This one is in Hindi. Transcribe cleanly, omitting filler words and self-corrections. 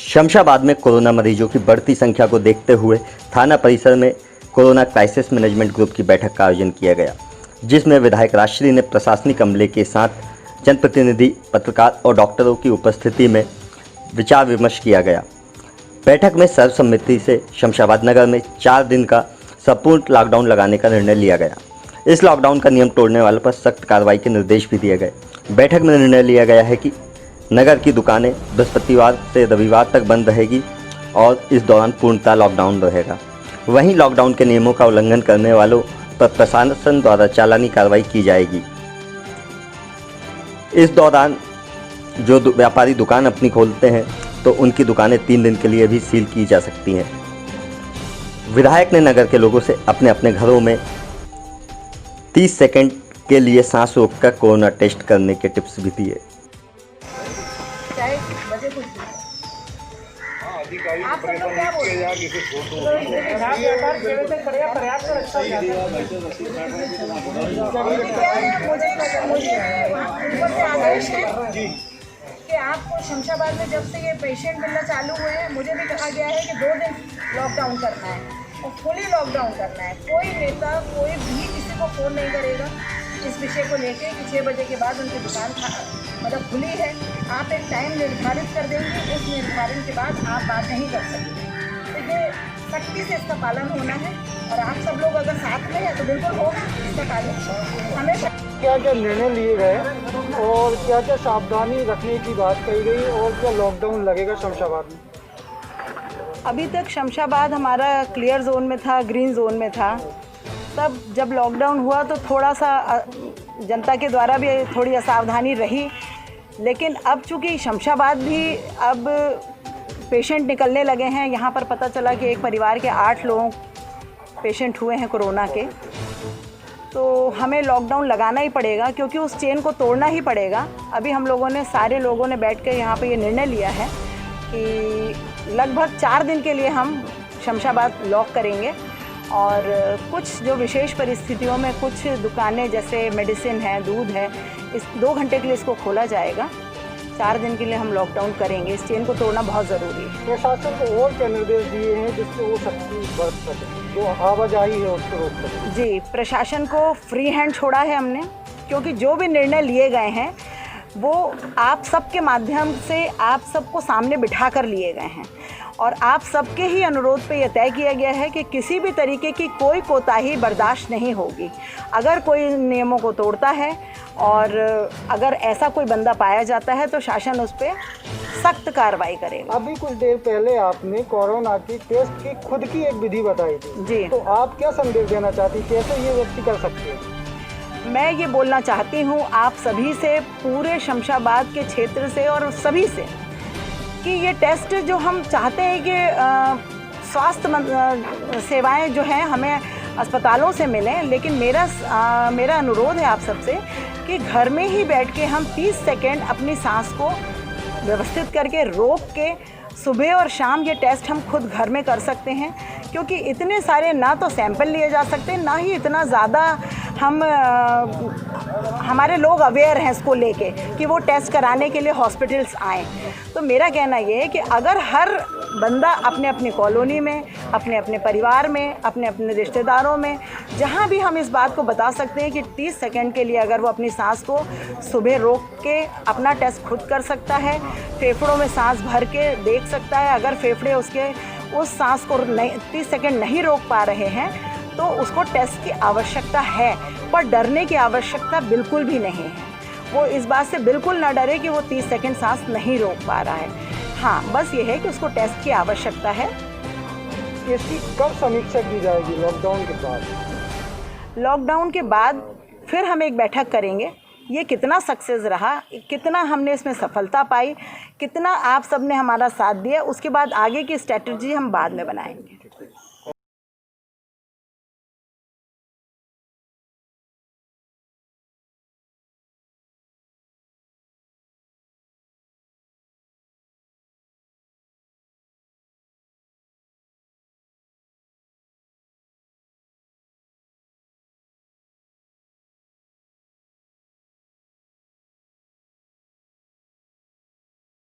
शमशाबाद में कोरोना मरीजों की बढ़ती संख्या को देखते हुए थाना परिसर में कोरोना क्राइसिस मैनेजमेंट ग्रुप की बैठक का आयोजन किया गया, जिसमें विधायक राजश्री ने प्रशासनिक अमले के साथ जनप्रतिनिधि, पत्रकार और डॉक्टरों की उपस्थिति में विचार विमर्श किया गया। बैठक में सर्वसम्मति से शमशाबाद नगर में 4 दिन का संपूर्ण लॉकडाउन लगाने का निर्णय लिया गया। इस लॉकडाउन का नियम तोड़ने वालों पर सख्त कार्रवाई के निर्देश भी दिए गए। बैठक में निर्णय लिया गया है कि नगर की दुकानें बृहस्पतिवार से रविवार तक बंद रहेगी और इस दौरान पूर्णतः लॉकडाउन रहेगा। वहीं लॉकडाउन के नियमों का उल्लंघन करने वालों पर प्रशासन द्वारा चालानी कार्रवाई की जाएगी। इस दौरान जो व्यापारी दुकान अपनी खोलते हैं तो उनकी दुकानें 3 दिन के लिए भी सील की जा सकती हैं। विधायक ने नगर के लोगों से अपने अपने घरों में 30 सेकंड के लिए सांस रोककर कोरोना टेस्ट करने के टिप्स भी दिए। आप सब लोग क्या बोल रहे हैं? आदेश है कि आपको शमशाबाद में जब से ये पेशेंट मिलना चालू हुए हैं, मुझे भी कहा गया है कि 2 दिन लॉकडाउन करना है और फुली लॉकडाउन करना है। कोई नेता कोई भी किसी को फ़ोन नहीं करेगा इस विषय को लेके कि 6 बजे के बाद उनकी दुकान मतलब खुली है। आप एक टाइम निर्धारित कर देंगे, उस निर्धारण के बाद आप बात नहीं कर सकते। तो ये सख्ती से इसका पालन होना है और आप सब लोग अगर साथ में हैं तो बिल्कुल होगा इसका पालन हमेशा। क्या क्या निर्णय लिए गए और क्या क्या सावधानी रखने की बात कही गई और क्या लॉकडाउन लगेगा शमशाबाद में? अभी तक शमशाबाद हमारा क्लियर जोन में था, ग्रीन जोन में था। तब जब लॉकडाउन हुआ तो थोड़ा सा जनता के द्वारा भी थोड़ी असावधानी रही, लेकिन अब चूँकि शमशाबाद भी अब पेशेंट निकलने लगे हैं। यहाँ पर पता चला कि एक परिवार के 8 लोग पेशेंट हुए हैं कोरोना के, तो हमें लॉकडाउन लगाना ही पड़ेगा क्योंकि उस चेन को तोड़ना ही पड़ेगा। अभी हम लोगों ने सारे लोगों ने बैठ कर यहाँ पे ये निर्णय लिया है कि लगभग 4 दिन के लिए हम शमशाबाद लॉक करेंगे और कुछ जो विशेष परिस्थितियों में कुछ दुकानें जैसे मेडिसिन है, दूध है, इस 2 घंटे के लिए इसको खोला जाएगा। 4 दिन के लिए हम लॉकडाउन करेंगे। इस चेन को तोड़ना बहुत ज़रूरी है। प्रशासन को और क्या निर्देश दिए हैं जिससे वो सख्ती बरत सके, जो आवाजाही है उसको रोक सके? जी, प्रशासन को फ्री हैंड छोड़ा है हमने, क्योंकि जो भी निर्णय लिए गए हैं वो आप सबके माध्यम से आप सबको सामने बिठा कर लिए गए हैं और आप सबके ही अनुरोध पे यह तय किया गया है कि किसी भी तरीके की कोई कोताही बर्दाश्त नहीं होगी। अगर कोई नियमों को तोड़ता है और अगर ऐसा कोई बंदा पाया जाता है तो शासन उस पर सख्त कार्रवाई करेगा। अभी कुछ देर पहले आपने कोरोना की टेस्ट की खुद की एक विधि बताई थी जी, तो आप क्या संदेश देना चाहती, कैसे ये व्यक्ति कर सकते हैं? मैं ये बोलना चाहती हूँ आप सभी से, पूरे शमशाबाद के क्षेत्र से और सभी से, कि ये टेस्ट जो हम चाहते हैं कि स्वास्थ्य सेवाएं जो हैं हमें अस्पतालों से मिलें, लेकिन मेरा अनुरोध है आप सबसे कि घर में ही बैठ के हम 30 सेकंड अपनी सांस को व्यवस्थित करके रोक के सुबह और शाम ये टेस्ट हम खुद घर में कर सकते हैं, क्योंकि इतने सारे ना तो सैंपल लिए जा सकते, ना ही इतना ज़्यादा हमारे लोग अवेयर हैं इसको लेके कि वो टेस्ट कराने के लिए हॉस्पिटल्स आएँ। तो मेरा कहना ये है कि अगर हर बंदा अपने अपने कॉलोनी में, अपने अपने परिवार में, अपने अपने रिश्तेदारों में, जहाँ भी हम इस बात को बता सकते हैं कि 30 सेकंड के लिए अगर वो अपनी सांस को सुबह रोक के अपना टेस्ट खुद कर सकता है, फेफड़ों में सांस भर के देख सकता है, अगर फेफड़े उसके उस सांस को 30 सेकंड नहीं रोक पा रहे हैं तो उसको टेस्ट की आवश्यकता है, पर डरने की आवश्यकता बिल्कुल भी नहीं है। वो इस बात से बिल्कुल ना डरे कि वो 30 सेकंड सांस नहीं रोक पा रहा है। हाँ, बस ये है कि उसको टेस्ट की आवश्यकता है। इसकी कब समीक्षा की जाएगी लॉकडाउन के बाद? लॉकडाउन के बाद फिर हम एक बैठक करेंगे, ये कितना सक्सेस रहा, कितना हमने इसमें सफलता पाई, कितना आप सब ने हमारा साथ दिया, उसके बाद आगे की स्ट्रेटजी हम बाद में बनाएंगे।